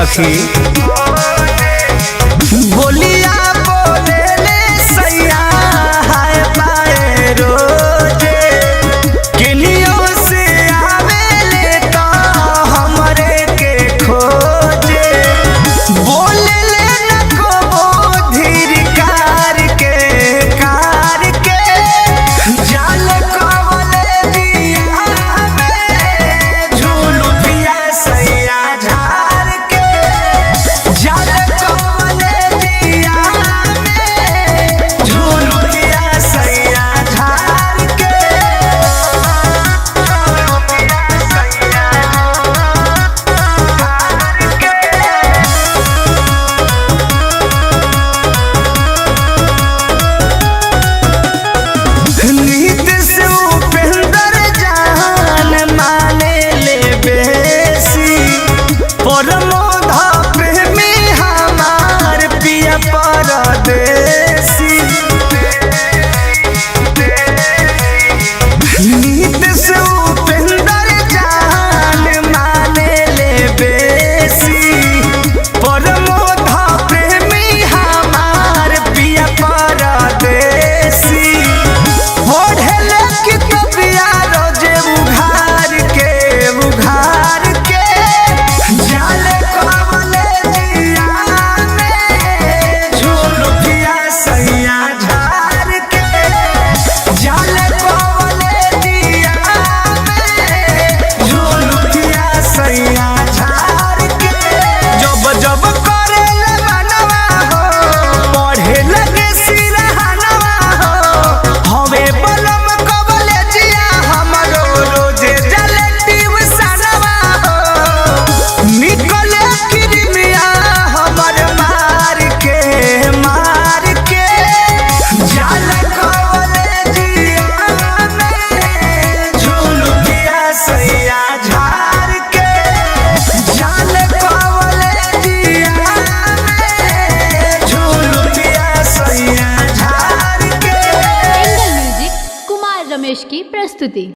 सखी। बोलिया बोले ले सैया हाय पाए रोजे, किलियों से आवे ले तो हमरे के खोजे। बोले ले न को धीर कार के जाल कवले दिया में झूलुठिया सैया झार के। जाल कवले दिया में झूलुठिया सैया झार के। नीत से उपेंद्र जान माने ले बेसी, परमोध प्रेमी हमार पिया परदेसी। नीत से उपेंद्र जान माने ले बेसी, परमोध प्रेमी हमार पिया परदेसी। ओढ़ले की तबिया रोजे उघार के जाल कवले दिया में झूलुठिया सैया झार के। जाल कवले दिया में झूलुठिया सैया झार के। जब जब करे ले मनवा हो, पढ़े लगे सिरहनवा हो, हवे बलम कवले जिया हमरो रोजे जले ट्यूशनवा हो। निकले किरमिया हमर मार के जाल कवले जिया में झूलुठिया सैया झार के। जाल कवले जिया में झूलुठिया सैया झार के। एंगल म्यूजिक कुमार रमेश की प्रस्तुति।